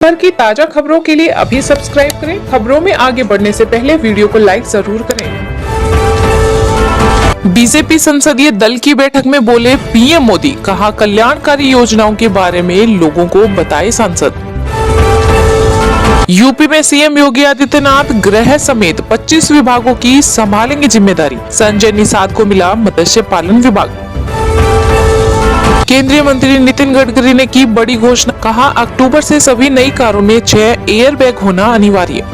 भर की ताजा खबरों के लिए अभी सब्सक्राइब करें। खबरों में आगे बढ़ने से पहले वीडियो को लाइक जरूर करें। बीजेपी संसदीय दल की बैठक में बोले पीएम मोदी, कहा कल्याणकारी योजनाओं के बारे में लोगों को बताए सांसद। यूपी में सीएम योगी आदित्यनाथ गृह समेत 25 विभागों की संभालेंगे जिम्मेदारी। संजय निषाद को मिला मत्स्य पालन विभाग। केंद्रीय मंत्री नितिन गडकरी ने की बड़ी घोषणा, कहा अक्टूबर से सभी नई कारों में 6 एयरबैग होना अनिवार्य।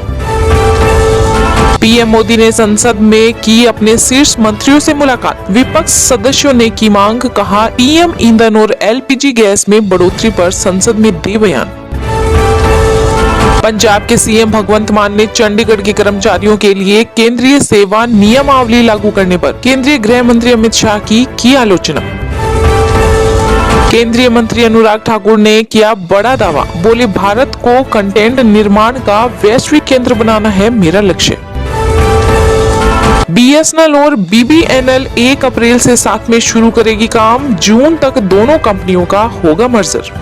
पीएम मोदी ने संसद में की अपने शीर्ष मंत्रियों से मुलाकात। विपक्ष सदस्यों ने की मांग, कहा पीएम ईंधन और एलपीजी गैस में बढ़ोतरी पर संसद में दे बयान। पंजाब के सीएम भगवंत मान ने चंडीगढ़ के कर्मचारियों के लिए केंद्रीय सेवा नियमावली लागू करने पर केंद्रीय गृह मंत्री अमित शाह की आलोचना। केंद्रीय मंत्री अनुराग ठाकुर ने किया बड़ा दावा, बोले भारत को कंटेंट निर्माण का वैश्विक केंद्र बनाना है मेरा लक्ष्य। बीएसएनएल और बीबीएनएल 1 अप्रैल से साथ में शुरू करेगी काम। जून तक दोनों कंपनियों का होगा मर्जर।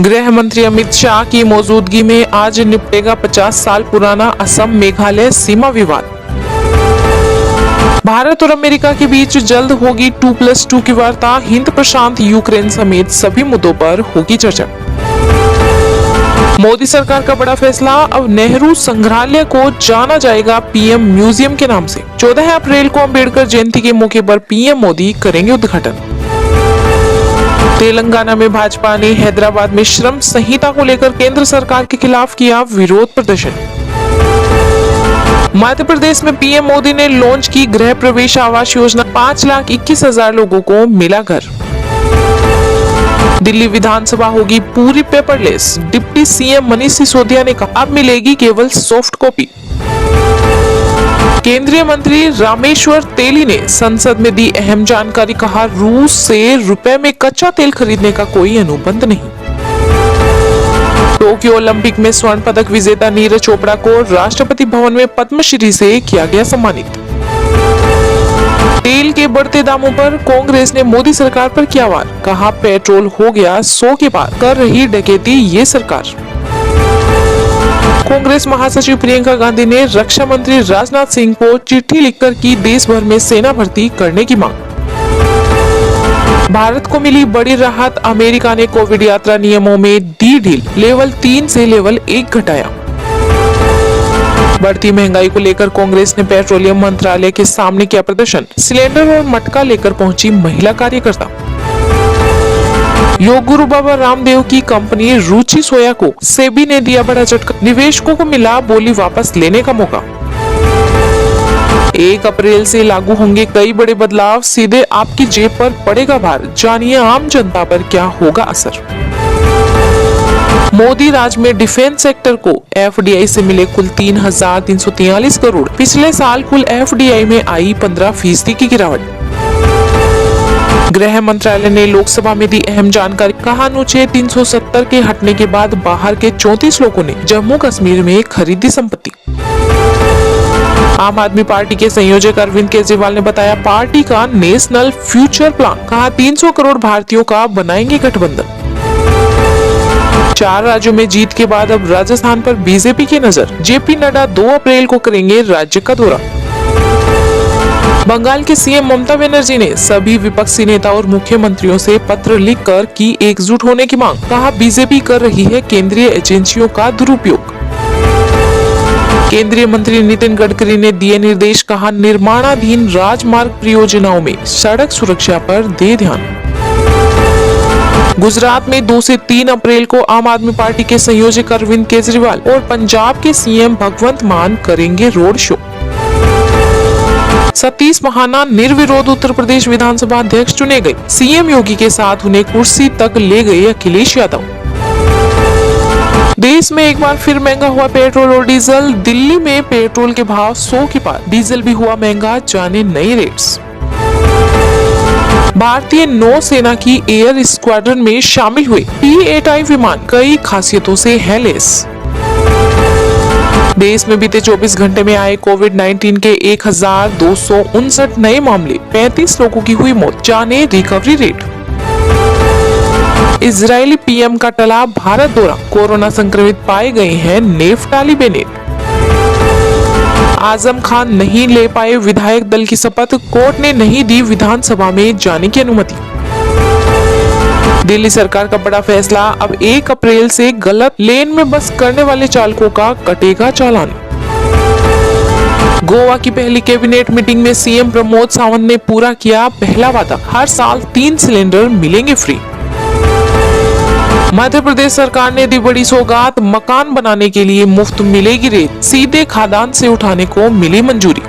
गृह मंत्री अमित शाह की मौजूदगी में आज निपटेगा 50 साल पुराना असम मेघालय सीमा विवाद। भारत और अमेरिका के बीच जल्द होगी 2+2 की वार्ता। हिंद प्रशांत, यूक्रेन समेत सभी मुद्दों पर होगी चर्चा। मोदी सरकार का बड़ा फैसला, अब नेहरू संग्रहालय को जाना जाएगा पीएम म्यूजियम के नाम से। 14 अप्रैल को अंबेडकर जयंती के मौके पर पीएम मोदी करेंगे उद्घाटन। तेलंगाना में भाजपा ने हैदराबाद में श्रम संहिता को लेकर केंद्र सरकार के खिलाफ किया विरोध प्रदर्शन। मध्य प्रदेश में पीएम मोदी ने लॉन्च की गृह प्रवेश आवास योजना। 5,21,000 लोगों को मिला घर। दिल्ली विधानसभा होगी पूरी paperless. Deputy CM Manish Sisodia ने कहा अब मिलेगी केवल सॉफ्ट कॉपी। केंद्रीय मंत्री रामेश्वर तेली ने संसद में दी अहम जानकारी, कहा रूस से रुपए में कच्चा तेल खरीदने का कोई अनुबंध नहीं। टोक्यो ओलंपिक में स्वर्ण पदक विजेता नीरज चोपड़ा को राष्ट्रपति भवन में पद्मश्री से किया गया सम्मानित। तेल के बढ़ते दामों पर कांग्रेस ने मोदी सरकार पर किया वार, कहा पेट्रोल हो गया 100 के पार, कर रही डकैती ये सरकार। कांग्रेस महासचिव प्रियंका गांधी ने रक्षा मंत्री राजनाथ सिंह को चिट्ठी लिखकर की देश भर में सेना भर्ती करने की मांग। भारत को मिली बड़ी राहत, अमेरिका ने कोविड यात्रा नियमों में दी ढील। लेवल 3 से लेवल 1 घटाया। बढ़ती महंगाई को लेकर कांग्रेस ने पेट्रोलियम मंत्रालय के सामने किया प्रदर्शन। सिलेंडर और मटका लेकर पहुंची महिला कार्यकर्ता। योग गुरु बाबा रामदेव की कंपनी रुचि सोया को सेबी ने दिया बड़ा झटका। निवेशकों को मिला बोली वापस लेने का मौका। 1 अप्रैल से लागू होंगे कई बड़े बदलाव, सीधे आपकी जेब पर पड़ेगा भार। जानिए आम जनता पर क्या होगा असर। मोदी राज में डिफेंस सेक्टर को एफडीआई से मिले कुल 3,343 करोड़। पिछले साल कुल एफडीआई में आई 15% की गिरावट। गृह मंत्रालय ने लोकसभा में दी अहम जानकारी, कहा अनुच्छेद 370 के हटने के बाद बाहर के 34 लोगों ने जम्मू कश्मीर में खरीदी संपत्ति। आम आदमी पार्टी के संयोजक अरविंद केजरीवाल ने बताया पार्टी का नेशनल फ्यूचर प्लान, कहा 300 करोड़ भारतीयों का बनाएंगे गठबंधन। 4 राज्यों में जीत के बाद अब राजस्थान पर बीजेपी की नजर। जेपी नड्डा 2 अप्रैल को करेंगे राज्य का दौरा। बंगाल के सीएम ममता बनर्जी ने सभी विपक्षी नेता और मुख्यमंत्रियों से पत्र लिखकर की एकजुट होने की मांग, कहा बीजेपी कर रही है केंद्रीय एजेंसियों का दुरुपयोग। केंद्रीय मंत्री नितिन गडकरी ने दिए निर्देश, कहा निर्माणाधीन राजमार्ग परियोजनाओं में सड़क सुरक्षा पर दे ध्यान। गुजरात में 2 से 3 अप्रैल को आम आदमी पार्टी के संयोजक अरविंद केजरीवाल और पंजाब के सीएम भगवंत मान करेंगे रोड शो। सतीश महाना निर्विरोध उत्तर प्रदेश विधानसभा अध्यक्ष चुने गए। सीएम योगी के साथ उन्हें कुर्सी तक ले गए अखिलेश यादव। देश में एक बार फिर महंगा हुआ पेट्रोल और डीजल। दिल्ली में पेट्रोल के भाव 100 के पार, डीजल भी हुआ महंगा, जाने नए रेट्स। भारतीय नौसेना की एयर स्क्वाड्रन में शामिल हुए P-8I विमान कई खासियतों से है लैस। देश में बीते 24 घंटे में आए कोविड-19 के 1,259 नए मामले, 35 लोगों की हुई मौत, जाने रिकवरी रेट। इजरायली पीएम का टला भारत दौरा, कोरोना संक्रमित पाए गए हैं नेफ्ताली बेनेट। आजम खान नहीं ले पाए विधायक दल की शपथ, कोर्ट ने नहीं दी विधानसभा में जाने की अनुमति। दिल्ली सरकार का बड़ा फैसला, अब 1 अप्रैल से गलत लेन में बस करने वाले चालकों का कटेगा चालान। गोवा की पहली कैबिनेट मीटिंग में सीएम प्रमोद सावंत ने पूरा किया पहला वादा, हर साल 3 सिलेंडर मिलेंगे फ्री। मध्य प्रदेश सरकार ने दी बड़ी सौगात, मकान बनाने के लिए मुफ्त मिलेगी रेत, सीधे खादान से उठाने को मिली मंजूरी।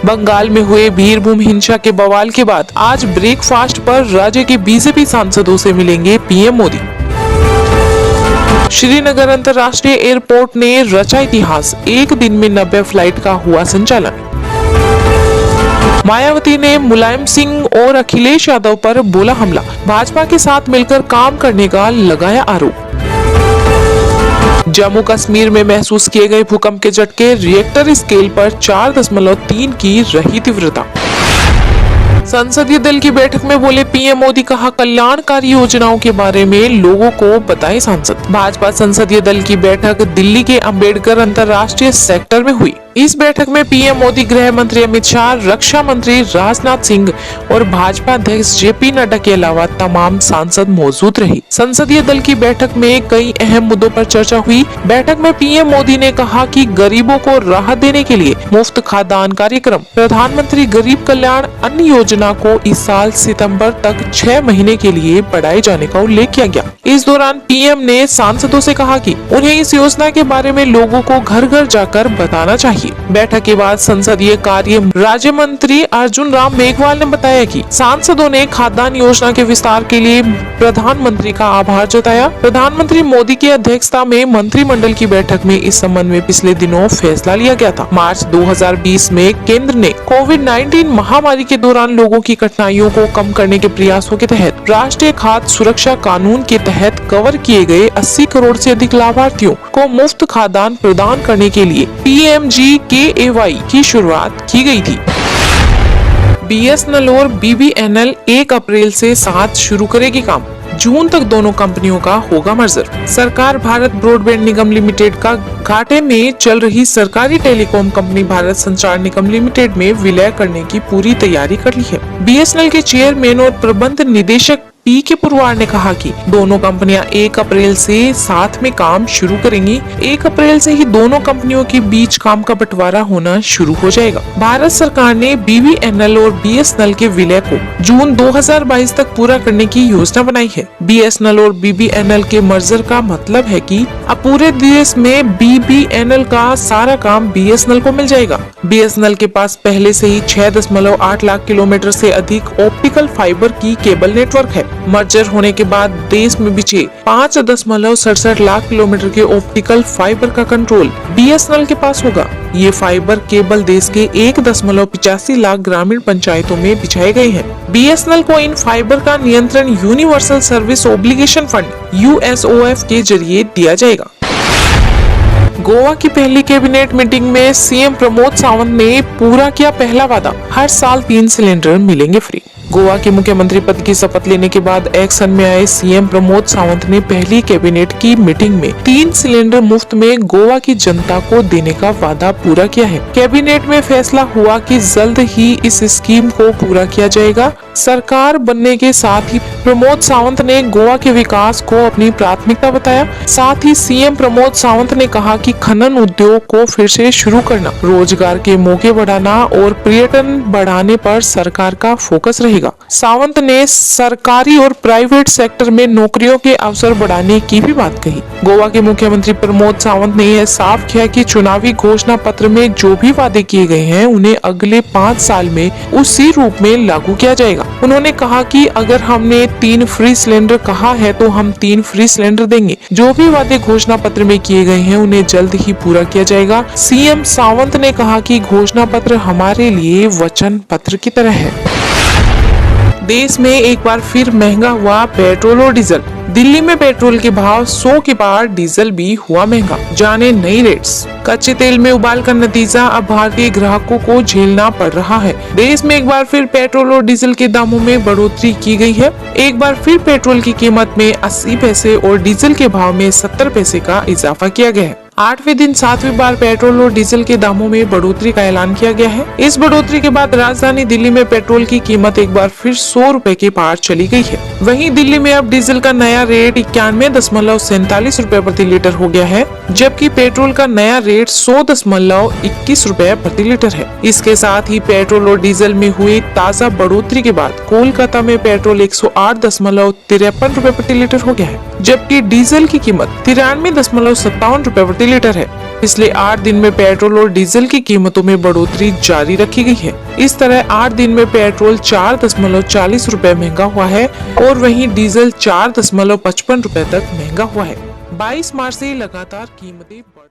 बंगाल में हुए बीरभूम हिंसा के बवाल के बाद आज ब्रेकफास्ट पर राज्य के बीजेपी सांसदों से मिलेंगे पीएम मोदी। श्रीनगर अंतर्राष्ट्रीय एयरपोर्ट ने रचा इतिहास, एक दिन में 90 फ्लाइट का हुआ संचालन। मायावती ने मुलायम सिंह और अखिलेश यादव पर बोला हमला, भाजपा के साथ मिलकर काम करने का लगाया आरोप। जम्मू कश्मीर में महसूस किए गए भूकंप के झटके, रिएक्टर स्केल पर 4.3 की रही तीव्रता। संसदीय दल की बैठक में बोले पीएम मोदी, कहा कल्याणकारी योजनाओं के बारे में लोगों को बताए सांसद। भाजपा संसदीय दल की बैठक दिल्ली के अंबेडकर अंतर्राष्ट्रीय सेक्टर में हुई। इस बैठक में पीएम मोदी, गृह मंत्री अमित शाह, रक्षा मंत्री राजनाथ सिंह और भाजपा अध्यक्ष जेपी नड्डा के अलावा तमाम सांसद मौजूद रहे। संसदीय दल की बैठक में कई अहम मुद्दों पर चर्चा हुई। बैठक में पीएम मोदी ने कहा कि गरीबों को राहत देने के लिए मुफ्त खाद्यान्न कार्यक्रम, प्रधानमंत्री गरीब कल्याण अन्न योजना को इस साल सितंबर तक 6 महीने के लिए बढ़ाए जाने का उल्लेख किया गया। इस दौरान पीएम ने सांसदों से कहा कि उन्हें इस योजना के बारे में लोगों को घर घर जाकर बताना चाहिए। बैठक के बाद संसदीय कार्य राज्य मंत्री अर्जुन राम मेघवाल ने बताया कि सांसदों ने खाद्यान्न योजना के विस्तार के लिए प्रधानमंत्री का आभार जताया। प्रधानमंत्री मोदी की अध्यक्षता में मंत्रिमंडल की बैठक में इस संबंध में पिछले दिनों फैसला लिया गया था। मार्च 2020 में केंद्र ने कोविड-19 महामारी के दौरान लोगों की कठिनाइयों को कम करने के प्रयासों के तहत राष्ट्रीय खाद्य सुरक्षा कानून के तहत कवर किए गए 80 करोड़ से अधिक लाभार्थियों को मुफ्त खाद्यान्न प्रदान करने के लिए PMGKAY की शुरुआत की गई थी। BSNL और BBNL 1 अप्रैल से साथ शुरू करेगी काम, जून तक दोनों कंपनियों का होगा मर्जर। सरकार भारत ब्रॉडबैंड निगम लिमिटेड का घाटे में चल रही सरकारी टेलीकॉम कंपनी भारत संचार निगम लिमिटेड में विलय करने की पूरी तैयारी कर ली है। BSNL के चेयरमैन और प्रबंध निदेशक PK पुरवार ने कहा कि दोनों कंपनियां 1 अप्रैल से साथ में काम शुरू करेंगी। 1 अप्रैल से ही दोनों कंपनियों के बीच काम का बंटवारा होना शुरू हो जाएगा। भारत सरकार ने BBNL और BSNL के विलय को जून 2022 तक पूरा करने की योजना बनाई है। BSNL और BBNL के मर्जर का मतलब है कि अब पूरे देश में BBNL का सारा काम BSNL को मिल जाएगा। BSNL के पास पहले से ही 6.8 लाख किलोमीटर से अधिक ऑप्टिकल फाइबर की केबल नेटवर्क है। मर्जर होने के बाद देश में बिछे 5.67 लाख किलोमीटर के ऑप्टिकल फाइबर का कंट्रोल BSNL के पास होगा। ये फाइबर केबल देश के 1.85 लाख ग्रामीण पंचायतों में बिछाए गए हैं। BSNL को इन फाइबर का नियंत्रण universal service obligation fund USOF के जरिए दिया जाएगा। गोवा की पहली कैबिनेट मीटिंग में सीएम प्रमोद सावंत ने पूरा किया पहला वादा, हर साल 3 सिलेंडर मिलेंगे फ्री। गोवा के मुख्यमंत्री पद की शपथ लेने के बाद एक्शन में आए सीएम प्रमोद सावंत ने पहली कैबिनेट की मीटिंग में 3 सिलेंडर मुफ्त में गोवा की जनता को देने का वादा पूरा किया है। कैबिनेट में फैसला हुआ कि जल्द ही इस स्कीम को पूरा किया जाएगा। सरकार बनने के साथ ही प्रमोद सावंत ने गोवा के विकास को अपनी प्राथमिकता बताया। साथ ही सीएम प्रमोद सावंत ने कहा कि खनन उद्योग को फिर से शुरू करना, रोजगार के मौके बढ़ाना और पर्यटन बढ़ाने पर सरकार का फोकस रहेगा। सावंत ने सरकारी और प्राइवेट सेक्टर में नौकरियों के अवसर बढ़ाने की भी बात कही। गोवा के मुख्यमंत्री प्रमोद सावंत ने यह साफ किया कि चुनावी घोषणा पत्र में जो भी वादे किए गए हैं उन्हें अगले 5 साल में उसी रूप में लागू किया जाएगा। उन्होंने कहा कि अगर हमने 3 फ्री सिलेंडर कहा है तो हम 3 फ्री सिलेंडर देंगे। जो भी वादे घोषणा पत्र में किए गए हैं उन्हें जल्द ही पूरा किया जाएगा। सीएम सावंत ने कहा कि घोषणा पत्र हमारे लिए वचन पत्र की तरह है। देश में एक बार फिर महंगा हुआ पेट्रोल और डीजल। दिल्ली में पेट्रोल के भाव 100 के पार, डीजल भी हुआ महंगा। जाने नई रेट्स। कच्चे तेल में उबाल का नतीजा अब भारतीय ग्राहकों को झेलना पड़ रहा है। देश में एक बार फिर पेट्रोल और डीजल के दामों में बढ़ोतरी की गई है। एक बार फिर पेट्रोल की कीमत में 80 पैसे और डीजल के भाव में 70 पैसे का इजाफा किया गया है। 8वें दिन 7वीं बार पेट्रोल और डीजल के दामों में बढ़ोतरी का ऐलान किया गया है। इस बढ़ोतरी के बाद राजधानी दिल्ली में पेट्रोल की कीमत एक बार फिर 100 रुपए के पार चली गई है। वहीं दिल्ली में अब डीजल का नया रेट 91.47 रुपए प्रति लीटर हो गया है, जबकि पेट्रोल का नया रेट 100.21 रुपए प्रति लीटर है। इसके साथ ही पेट्रोल और डीजल में हुई ताजा बढ़ोतरी के बाद कोलकाता में पेट्रोल 108.53 रुपए प्रति लीटर हो गया है, जबकि डीजल की कीमत 93.57 रुपए प्रति लीटर है। पिछले 8 दिन में पेट्रोल और डीजल की कीमतों में बढ़ोतरी जारी रखी गई है। इस तरह 8 दिन में पेट्रोल 4.40 रुपए महंगा हुआ है और वहीं डीजल 4.55 रुपए तक महंगा हुआ है। 22 मार्च से लगातार कीमतें बढ़